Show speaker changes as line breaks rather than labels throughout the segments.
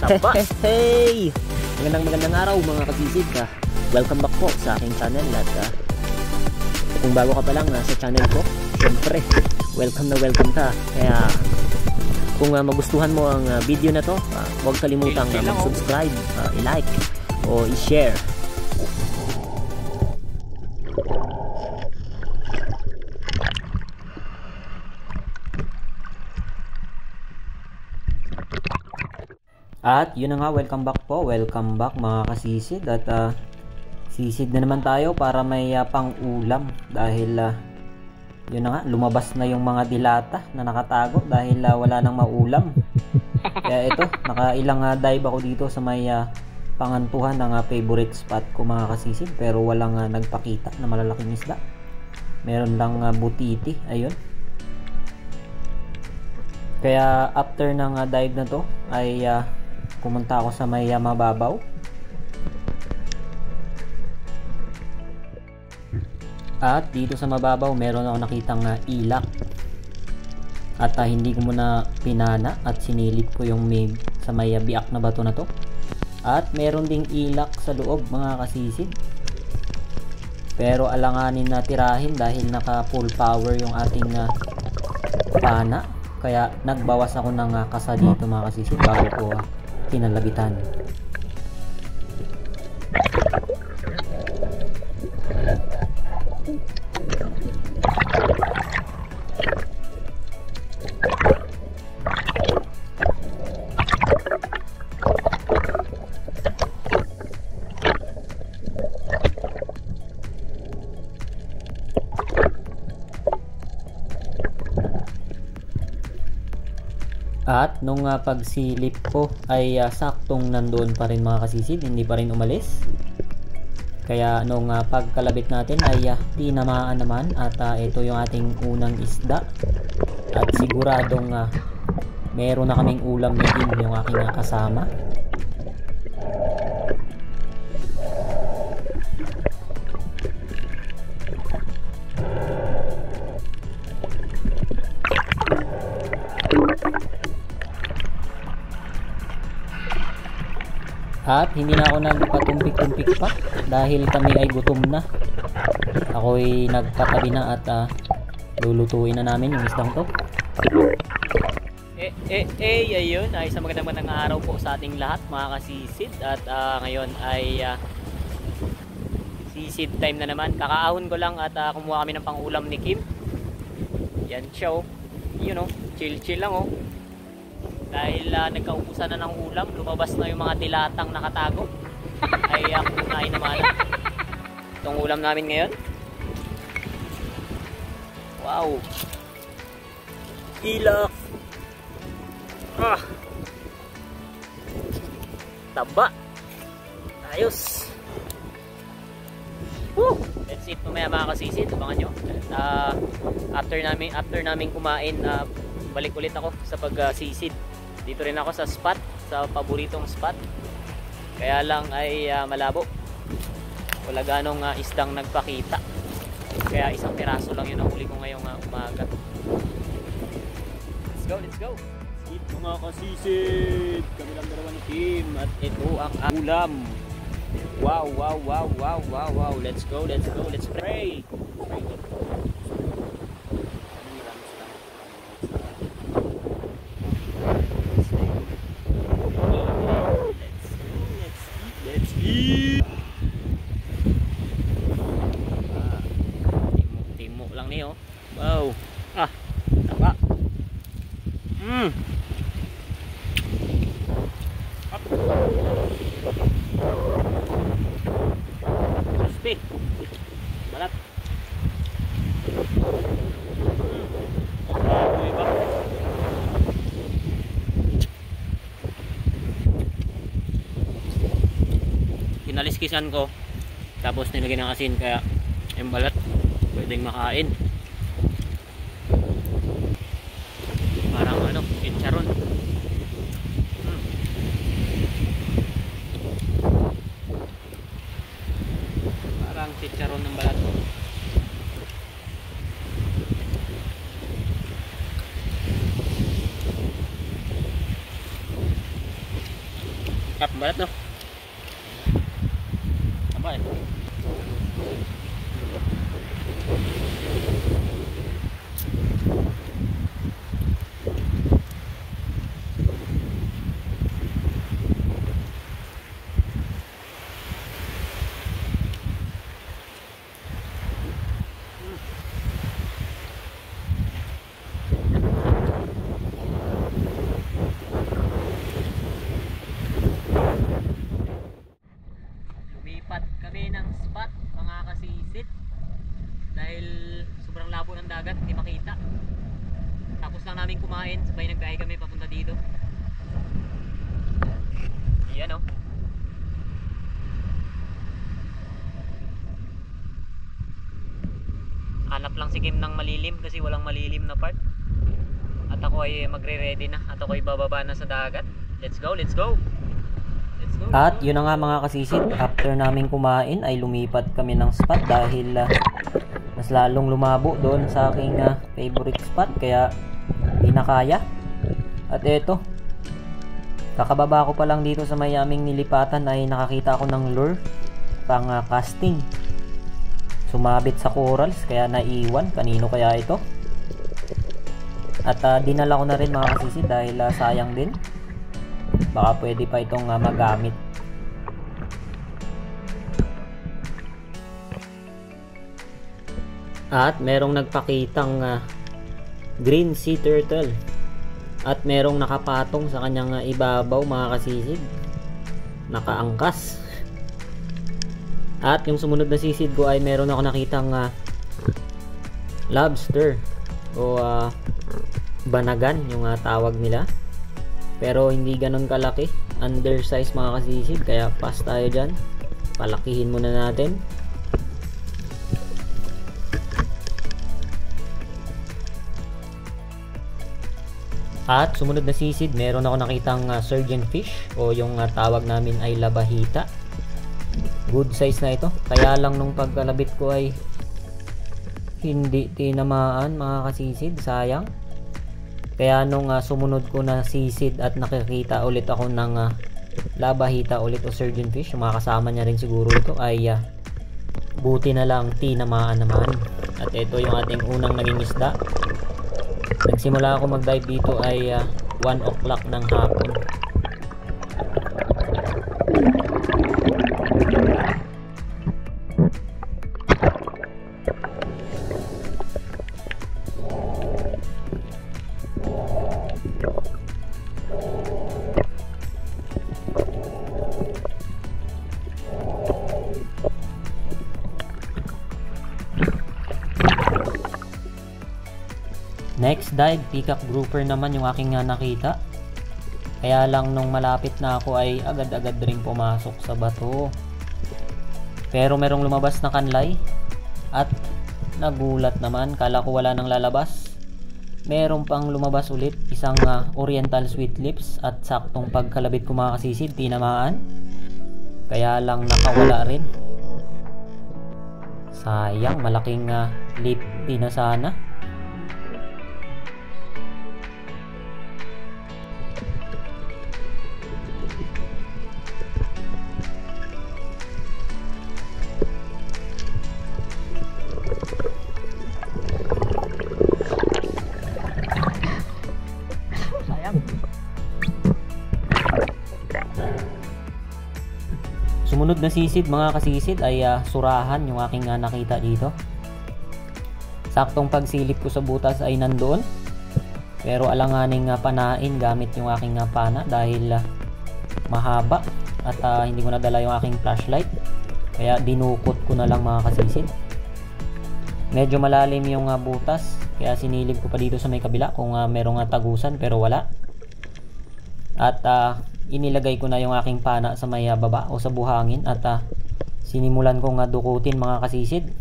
Taba. Hey! Magandang araw mga kasisid. Welcome back po sa aking channel at kung bago ka pa lang sa channel ko, syempre, welcome ka. Kaya kung magustuhan mo ang video na to, huwag kalimutang mag-subscribe, i-like o i-share. At yun na nga, welcome back mga kasisid. At sisid na naman tayo para may pang-ulam. Dahil yun na nga, lumabas na yung mga dilata na nakatago dahil wala nang maulam. Kaya ito, nakailang dive ako dito sa may pangantuhan ng favorite spot ko mga kasisid. Pero walang nagpakita na malalaking isda. Meron lang butiti, ayun. Kaya after ng dive na to ay pumunta ako sa may mababaw. At dito sa mababaw meron ako nakitang ilak. At hindi ko muna pinana at sinilip ko yung sa may biak na bato na to. At meron ding ilak sa loob mga kasisid. Pero alanganin na tirahin dahil naka full power yung ating pana. Kaya nagbawas ako ng kasa dito mga kasisid bago ko kinalabitan. At nung pagsilip ko ay saktong nandoon pa rin mga kasisid, hindi pa rin umalis. Kaya nung pagkalabit natin ay tinamaan naman at ito yung ating unang isda. At siguradong meron na kaming ulam na din yung aking kasama. At hindi na ako nagpatumpik-tumpik pa dahil kami ay gutom na. Ako'y nagkatabi na at lulutuin na namin yung isdang to. Ayun, ay isang magandang araw po sa ating lahat mga kasisid. At ngayon ay sisid time na naman. Kakaahon ko lang at kumuha kami ng pang-ulam ni Kim. Yan siya oh. You know, chill lang oh. Dahil nagkaubusan na ng ulam, lumabas na yung mga dilatang nakatago. Ay kunain naman itong ulam namin ngayon. Wow, ilak, taba, ayos. Woo! That's it mamaya mga kasisid, abangan nyo. After namin kumain, balik ulit ako sa pagsisid. Dito rin ako sa spot, sa paboritong spot. Kaya lang ay malabo. Wala ganong isdang nagpakita. Kaya isang piraso lang yun ang huli ko ngayong umaga. Let's go! Eat mga kasisid! Kami lang dalawa ni Kim at ito ang ulam. Wow! Let's go! Let's pray! Timo lang niyo. Wow. Taba. Crispy. Balat. Diba? Kinaliskisan ko. Tapos nilagyan ng asin kaya yung balat pwedeng makain. Parang chicharon. Parang chicharon ng balat. Balat no? Aba eh. Lumipat kami ng spot mga kasisid dahil sobrang labo ng dagat, hindi makita. Tapos lang namin kumain, sabay nagbiyahe kami papunta dito. Yan o. Hanap lang si Kim ng malilim kasi walang malilim na part. At ako ay magre-ready na. At ako ay bababa na sa dagat. Let's go, let's go. Let's go. At yun na nga mga kasisid, after namin kumain ay lumipat kami ng spot dahil mas lalong lumabo doon sa aking favorite spot, kaya di na kaya. At eto, kakababa ko pa lang dito sa may aming nilipatan ay nakakita ako ng lure pang casting. Sumabit sa corals kaya naiwan. Kanino kaya ito? At dinala ko na rin mga kasisid dahil sayang din. Baka pwede pa itong magamit. At merong nagpakitang green sea turtle. At merong nakapatong sa kanyang ibabaw mga kasisid. Nakaangkas. At yung sumunod na sisid ko ay meron ako nakitang lobster o banagan yung tawag nila. Pero hindi ganun kalaki, undersize mga kasisid, kaya pass tayo dyan. Palakihin muna natin. At sumunod na sisid, meron ako nakitang surgeon fish o yung tawag namin ay labahita. Good size na ito, kaya lang nung pagkalabit ko ay hindi tinamaan mga kasisid, sayang. Kaya nung sumunod ko na sisid at nakikita ulit ako ng labahita ulit o surgeon fish, yung mga kasama niya rin siguro ito, ay buti na lang tinamaan naman. At ito yung ating unang naging isda. Nagsimula ako mag-dive dito ay 1 o'clock ng hapon. Next dive, peacock grouper naman yung aking nakita. Kaya lang nung malapit na ako ay agad-agad rin pumasok sa bato. Pero merong lumabas na kanlay at nagulat naman, kala ko wala nang lalabas. Meron pang lumabas ulit, isang oriental sweet lips, at saktong pagkalabit ko mga kasisid, tinamaan. Kaya lang nakawala rin. Sayang, malaking lip na sana. Sumunod na sisid mga kasisid ay surahan yung aking nakita dito. Saktong pagsilip ko sa butas ay nandoon. Pero alanganing panain gamit yung aking pana dahil mahaba at hindi ko nadala yung aking flashlight. Kaya dinukot ko na lang mga kasisid. Medyo malalim yung butas, kaya sinilip ko pa dito sa may kabila kung merong tagusan, pero wala. At inilagay ko na yung aking pana sa may baba o sa buhangin at sinimulan kong dukutin mga kasisid.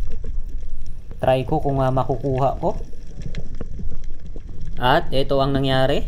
Try ko kung makukuha ko. At ito ang nangyari.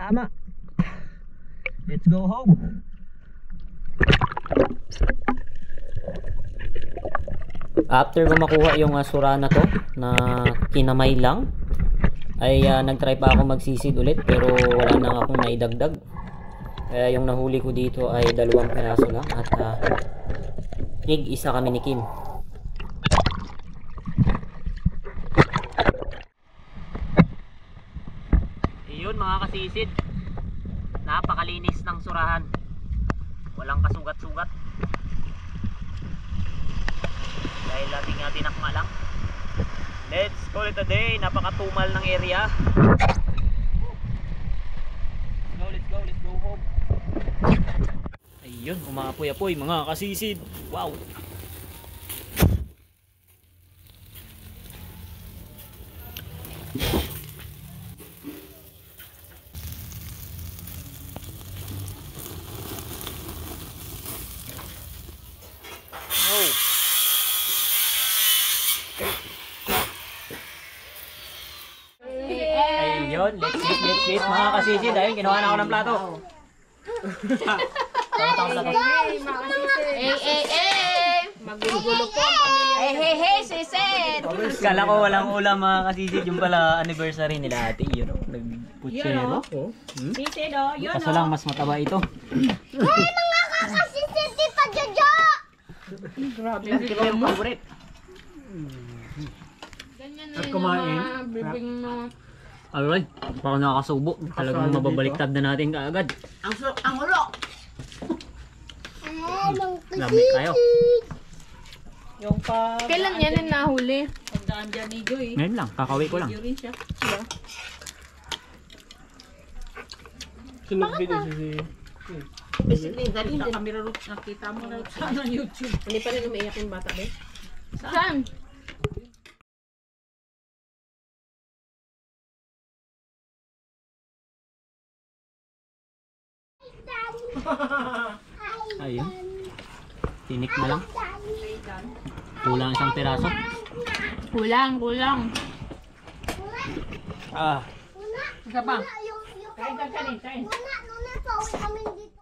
tama. Let's go home. After ko makuha yung sura na to na kinamay lang, ay nagtry pa ako magsisid ulit pero wala nang akong naidagdag. Kaya yung nahuli ko dito ay 2 peraso lang at isa kami ni Kim. Iyon mga kasisid, napakalinis ng surahan, walang kasugat-sugat dahil ating tinakma lang. Let's call it a day. Napakatumal ng area. Let's go home. Ayun, umaapoy-apoy mga kasisid. Wow. Oh. Ayun, let's eat mga kasisid. Ayun, kinuha na ako ng plato.
Magugulo po ang pamilya. Hey, sisid!
Kala ko walang ulam mga kasisid. Yung pala anniversary nila ate. Yun o, nagputsero.
Sisid o, yun
Kaso lang mas mataba ito.
Hey, mga kakasisid, di pa Jojo!
Grabe.
Di ba yung favorite?
Ganyan na yung mga bibing mo.
Alright, baka nakakasubo. Talagang mababaliktad na natin kaagad.
Ang ulo!
Lamig tayo.
Yung pa...
Kailan yan yung nahuli?
Pagdaan dyan ni Joy.
Ngayon lang, kakawi ko lang.
Video rin siya.
Sunod video si
Basically, dali na camera root. Nakita mo na sa YouTube.
Hindi pa rin umiiyak yung bata, be? Saan?
Ayun. Tinik na lang. Kulang isang piraso.
Kulang.
Ah.
Isa pa.
Nuna, pauwi kami dito.